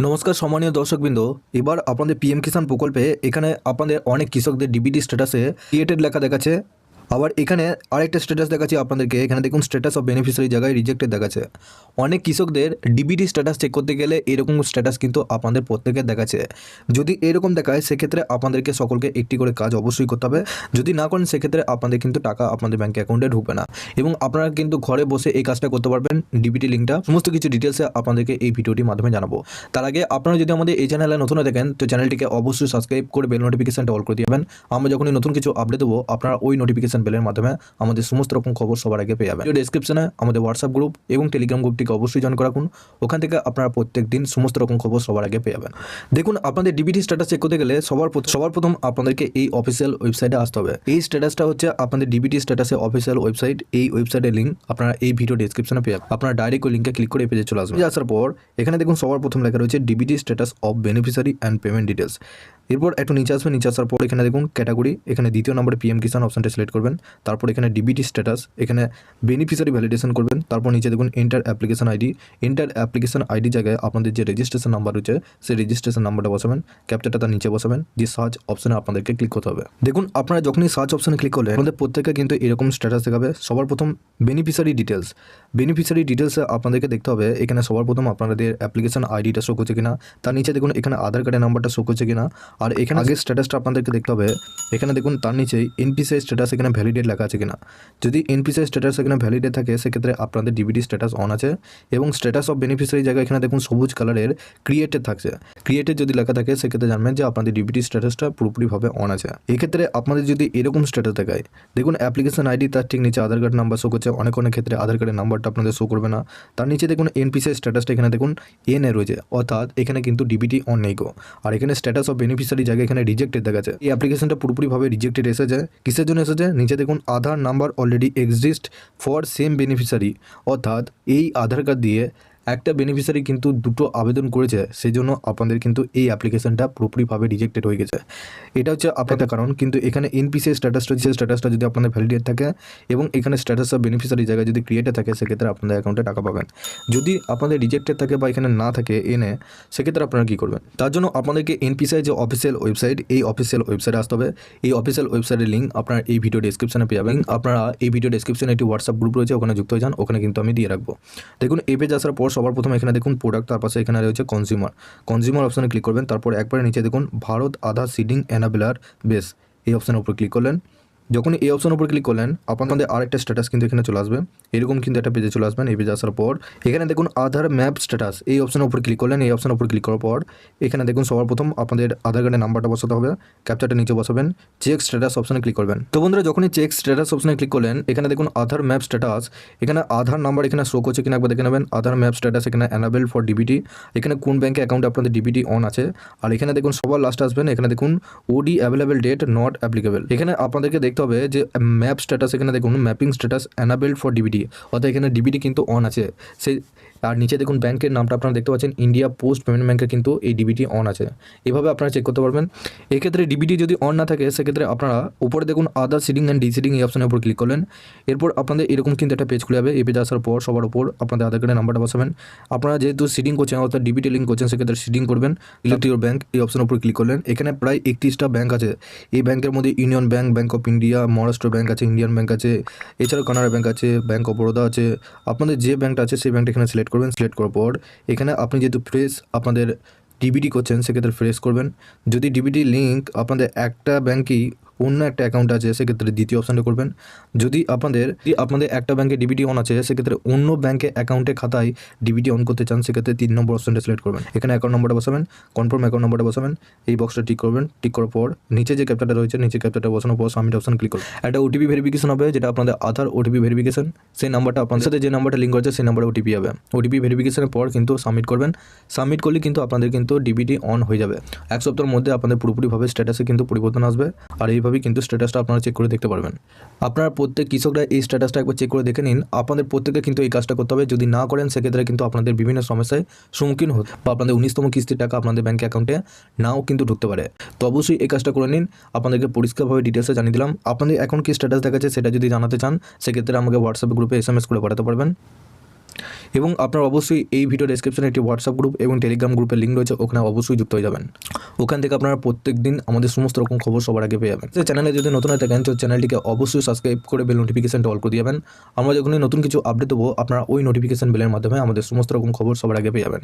নমস্কার সম্মানীয় দর্শকবৃন্দ। এবার আপনাদের পিএম কিষাণ প্রকল্পে এখানে আপনাদের অনেক কৃষকদের ডিবিটি স্ট্যাটাসে ক্রিয়েটেড লেখা দেখাচ্ছে। আবার এখানে আরেকটা স্ট্যাটাস দেখাচ্ছি আপনাদেরকে। এখানে দেখুন স্ট্যাটাস অফ বেনিফিশিয়ারি জায়গায় রিজেক্টেড দেখাচ্ছে। অনেক কৃষকদের ডিবিটি স্ট্যাটাস চেক করতে গেলে এরকম স্ট্যাটাস কিন্তু আপনাদের প্রত্যেকের দেখাচ্ছে। যদি এরকম দেখায় সেক্ষেত্রে আপনাদেরকে সকলকে একটি করে কাজ অবশ্যই করতে হবে। যদি না করেন সেক্ষেত্রে আপনাদের কিন্তু টাকা আপনাদের ব্যাঙ্ক অ্যাকাউন্টে ঢুকবে না এবং আপনারা কিন্তু ঘরে বসে এই কাজটা করতে পারবেন। ডিবিটি লিঙ্কটা সমস্ত কিছু ডিটেলসে আপনাদেরকে এই ভিডিওটির মাধ্যমে জানাবো। তার আগে আপনারা যদি আমাদের এই চ্যানেলে নতুন হয়ে থাকেন তো চ্যানেলটিকে অবশ্যই সাবস্ক্রাইব করে বেল নোটিফিকেশনটা অল করে দিবেন। আমরা যখনই নতুন কিছু আপডেট দেবো আপনারা ওই নোটিফিকেশন বেলের মাধ্যমে আমাদের সমস্ত রকম খবর সবার আগে পেয়ে যাবেন। ভিডিও ডেসক্রিপশনে আমাদের হোয়াটসঅ্যাপ গ্রুপ এবং টেলিগ্রাম গ্রুপটিকে অবশ্যই জয়েন করে রাখুন। ওখান থেকে আপনারা প্রত্যেক দিন সমস্ত রকম খবর সবার আগে পেয়ে যাবেন। দেখুন আপনাদের ডিবিটি স্ট্যাটাস চেক করতে গেলে সবার প্রথম আপনাদেরকে এই অফিসিয়াল ওয়েবসাইটে আসতে হবে। এই স্ট্যাটাসটা হচ্ছে আপনাদের ডিবিটি স্ট্যাটাসের অফিসিয়াল ওয়েবসাইট। এই ওয়েবসাইটের লিঙ্ক আপনারা এই ভিডিও ডেসক্রিপশনে পেয়ে যাবেন। আপনারা ডাইরেক্ট ওই লিঙ্কে ক্লিক করে এই পেজে চলে আসবেন। আসার পর এখানে দেখুন সবার প্রথম লেখা রয়েছে DBT status of beneficiary and payment details. এরপর একটু নিচে আসবেন। নিচে আসার পর এখানে দেখুন ক্যাটাগরি, এখানে দ্বিতীয় নম্বরে পিএম কিষাণ অপশনটা সিলেক্ট করবেন। তারপর এখানে ডিবিটি স্ট্যাটাস, এখানে বেনিফিশিয়ারি ভ্যালিডেশন করবেন। তারপর নিচে দেখুন enter application ID. Enter application ID জায়গায় আপনাদের যে রেজিস্ট্রেশন নাম্বার রয়েছে সেই রেজিস্ট্রেশন নাম্বারটা বসাবেন, ক্যাপচারটা তার নিচে বসাবেন, দিয়ে সার্চ অপশনে আপনাদেরকে ক্লিক করতে হবে। দেখুন আপনারা যখনই সার্চ অপশনে ক্লিক করলেন আপনাদের প্রত্যেকে কিন্তু এরকম স্ট্যাটাস দেখাবে। সবার প্রথম বেনিফিশিয়ারি ডিটেলস। বেনিফিশিয়ারি ডিটেলসে আপনাদেরকে দেখতে হবে এখানে সবার প্রথম আপনাদের অ্যাপ্লিকেশন আইডিটা শো করছে কিনা, তার নিচে দেখুন এখানে আধার কার্ডের নাম্বারটা শো করছে কিনা, আর এখানে আগের স্ট্যাটাসটা আপনাদেরকে দেখতে হবে। এখানে দেখুন তার নিচেই এনপিসিআই স্ট্যাটাস এখানে ভ্যালিডেট লেখা আছে কিনা। যদি এনপিসিআই স্ট্যাটাস এখানে ভ্যালিডেট থাকে সেক্ষেত্রে আপনাদের ডিবিটি স্ট্যাটাস অন আছে এবং স্ট্যাটাস অফ বেনিফিশিয়ারি জায়গায় এখানে দেখুন সবুজ কালারের ক্রিয়েটেড থাকছে। ক্রিয়েটেড যদি লেখা থাকে সেক্ষেত্রে জানবেন যে আপনাদের ডিবিটি স্ট্যাটাসটা পুরোপুরিভাবে অন আছে। এক্ষেত্রে আপনাদের যদি এরকম স্ট্যাটাস দেখায়, দেখুন অ্যাপ্লিকেশন আইডি তার ঠিক নিচে আধার কার্ড নাম্বার শো করছে। অনেক ক্ষেত্রে আধার কার্ডের নাম্বারটা আপনাদের শো করবে না। তার নিচে দেখুন এনপিসিআই স্ট্যাটাসটা এখানে দেখুন এন এ রয়েছে, অর্থাৎ এখানে কিন্তু ডিবিটি অন নেই গো। আর এখানে স্ট্যাটাস অফ বেনিফিশিয়ারি জায়গায় এখানে রিজেক্টেড দেখাচ্ছে। এই অ্যাপ্লিকেশনটা পুরোপুরিভাবে রিজেক্টেড এসেছে। কিসের জন্য এসেছে? নিচে দেখুন Aadhaar number already exist for same beneficiary, অর্থাৎ এই আধার কার্ড দিয়ে একটা বেনিফিশিয়ারি কিন্তু দুটো আবেদন করেছে, সেই জন্য আপনাদের কিন্তু এই অ্যাপ্লিকেশনটা পুরোপুরিভাবে রিজেক্টেড হয়ে গেছে। এটা হচ্ছে আপনাদের কারণ। কিন্তু এখানে এনপিসিআই স্ট্যাটাসটা যদি আপনাদের ভ্যালিডেট থাকে এবং এখানে স্ট্যাটাস অফ বেনিফিশিয়ারি জায়গায় যদি ক্রিয়েটেড থাকে সেক্ষেত্রে আপনাদের অ্যাকাউন্টে টাকা পাবেন। যদি আপনাদের রিজেক্টেড থাকে বা এখানে না থাকে এনে, সেক্ষেত্রে আপনারা কী করবেন? তার জন্য আপনাদেরকে এনপিসিআই যে অফিসিয়াল ওয়েবসাইট, এই অফিসিয়াল ওয়েবসাইটে আসতে হবে। এই অফিসিয়াল ওয়েবসাইটের লিঙ্ক আপনারা এই ভিডিও ডেসক্রিপশনে পেয়ে যাবেন। আপনারা এই ভিডিও ডেসক্রিপশনে একটি হোয়াটসঅ্যাপ গ্রুপ রয়েছে, ওখানে যুক্ত হয়ে যান। ওখানে কিন্তু আমি দিয়ে রাখবো। দেখুন এই পেজ আসার পর সবার প্রথমে এখানে দেখুন প্রোডাক্ট, তার পাশে এখানে রয়েছে কনজিউমার অপশনে ক্লিক করবেন। তারপর একবারে নিচে দেখুন ভারত আধার সিডিং এনাবেলার বেস, এই অপশনের উপর ক্লিক করলেন। যখন এই অপশনের উপর ক্লিক করলেন আপনাদের আরেকটা স্ট্যাটাস কিন্তু এখানে চলে আসবে। এরকম কিন্তু একটা পেজে চলে আসবেন। এই পেজে আসার পর এখানে দেখুন আধার ম্যাপ স্ট্যাটাস, এই অপশনের উপর ক্লিক করলেন। এই অপশনের উপর ক্লিক করার পর এখানে দেখুন সবার প্রথম আপনাদের আধার কার্ডের নাম্বারটা বসাতে হবে, ক্যাপচারটা নিচে বসাবেন, চেক স্ট্যাটাস অপশনে ক্লিক করবেন। তো বন্ধুরা যখনই চেক স্ট্যাটাস অপশনে ক্লিক করলেন এখানে দেখুন আধার ম্যাপ স্ট্যাটাস, এখানে আধার নাম্বার এখানে শো করছে কিনা একবার দেখে নেবেন। আধার ম্যাপ স্ট্যাটাস এখানে অ্যানাবেল ফর ডিবিটি, এখানে কোন ব্যাঙ্কে অ্যাকাউন্টে আপনাদের ডিবিটি অন আছে। আর এখানে দেখুন সবার লাস্টে আসবেন, এখানে দেখুন ওডি অ্যাভেলেবেল ডেট নট অ্যাপ্লিকেবল। এখানে আপনাদেরকে দেখতে হবে যে ম্যাপ স্ট্যাটাস, এখানে দেখুন ম্যাপিং স্ট্যাটাস অ্যানাবেলড ফর ডিবিটি, অর্থাৎ এখানে ডিবিটি কিন্তু অন আছে সেই। আর নিচে দেখুন ব্যাংকের নামটা আপনারা দেখতে পাচ্ছেন ইন্ডিয়া পোস্ট পেমেন্ট ব্যাংকে কিন্তু এই ডিবিটি অন আছে। এভাবে আপনারা চেক করতে পারবেন। এক্ষেত্রে ডিবিটি যদি অন না থাকে সেক্ষেত্রে আপনারা উপরে দেখুন আধার সিডিং অ্যান্ড ডিসিডিং এই অপশনের উপর ক্লিক করলেন। এরপর আপনাদের এরকম কিন্তু একটা পেজ খুলে যাবে। এই পেজে আসার পর সবার উপর আপনাদের আধার কার্ডের নাম্বারটা বসাবেন। আপনারা যেহেতু সিডিং করছেন অর্থাৎ ডিবিটি লিঙ্ক করছেন সেক্ষেত্রে সিডিং করবেন। সিলেক্ট ইউর ব্যাংক এই অপশনের উপর ক্লিক করলেন। এখানে প্রায় 31টা ব্যাংক আছে। এই ব্যাংকের মধ্যে union bank, bank of India, Maharashtra bank আছে, ইন্ডিয়ান ব্যাংক আছে, এছাড়াও কানাড়া ব্যাংক আছে, ব্যাংক অফ বরোদা আছে। আপনাদের যে ব্যাংকটা আছে সেই ব্যাংকটা এখানে সিলেক্ট করবেন। সিলেক্ট করার পর এখানে আপনি যেহেতু ফ্রেশ আপনাদের ডিবিটি করছেন সেক্ষেত্রে ফ্রেশ করবেন। যদি ডিবিটি লিঙ্ক আপনাদের একটা ব্যাংকেই অন্য একটা অ্যাকাউন্ট আছে সেক্ষেত্রে দ্বিতীয় অপশানটা করবেন। যদি আপনাদের একটা ব্যাংকে ডিবিটি অন আছে সেক্ষেত্রে অন্য ব্যাংকে অ্যাকাউন্টে খাতায় ডিবিটি অন করতে চান সেক্ষেত্রে 3 নম্বর অপশানটা সিলেক্ট করবেন। এখানে অ্যাকাউন্ট নম্বরটা বসাবেন, কনফার্ম অ্যাকাউন্ট নম্বরটা বসাবেন, এই বক্সটা টিক করবেন। টিক করার পর নিচে যে ক্যাপচারটা রয়েছে নিচে ক্যাপচারটা বসানোর পর সাবমিট অপশান ক্লিক করবেন। একটা ওটিপি ভেরিফিকেশন হবে যেটা আপনাদের আধার ওটিপি ভেরিফিকেশন, সেই নাম্বারটা আপনাদের সাথে যে নাম্বারটা লিঙ্ক করেছে সেই নাম্বারে ওটিপি হবে। ওটিপি ভেরিফিকেশনের পর কিন্তু সাবমিট করবেন। সাবমিট করলে কিন্তু আপনাদের কিন্তু ডিবিটি অন হয়ে যাবে। এক সপ্তাহের মধ্যে আপনাদের পুরোপুরিভাবে স্ট্যাটাসে কিন্তু পরিবর্তন আসবে। আর এইভাবেই কিন্তু স্ট্যাটাসটা আপনারা চেক করে দেখতে পারবেন। আপনারা প্রত্যেক কৃষকরা এই স্ট্যাটাসটা একবার চেক করে দেখে নিন। আপনাদের প্রত্যেকে কিন্তু এই কাজটা করতে হবে। যদি না করেন সেক্ষেত্রে কিন্তু আপনাদের বিভিন্ন সমস্যায় সম্মুখীন হতে বা আপনাদের 19তম কিস্তির টাকা আপনাদের ব্যাংক অ্যাকাউন্টে নাও কিন্তু ঢুকতে পারে। তো অবশ্যই এই কাজটা করে নিন। আপনাদেরকে পরিষ্কারভাবে ডিটেলসে জানিয়ে দিলাম। আপনাদের এখন কি স্ট্যাটাস দেখাচ্ছে সেটা যদি জানাতে চান সেক্ষেত্রে আমাকে হোয়াটসঅ্যাপ গ্রুপে SMS করে পাঠাতে পারবেন। এবং আপনার অবশ্যই এই ভিডিও ডেসক্রিপশনে একটি হোয়াটসঅ্যাপ গ্রুপ এবং টেলিগ্রাম গ্রুপের লিঙ্ক রয়েছে, ওখানে অবশ্যই যুক্ত হয়ে যাবেন। ওখান থেকে আপনারা প্রত্যেক দিন আমাদের সমস্ত রকম খবর সবার আগে পেয়ে যাবেন। চ্যানেলে যদি নতুন হয়ে থাকেন তো চ্যানেলটিকে অবশ্যই সাবস্ক্রাইব করে বেল নোটিফিকেশনটা অল করে দিবেন। আমরা যখনই নতুন কিছু আপডেট দেবো আপনারা ওই নোটিফিকেশন বেলের মাধ্যমে আমাদের সমস্ত রকম খবর সবার আগে পেয়ে যাবেন।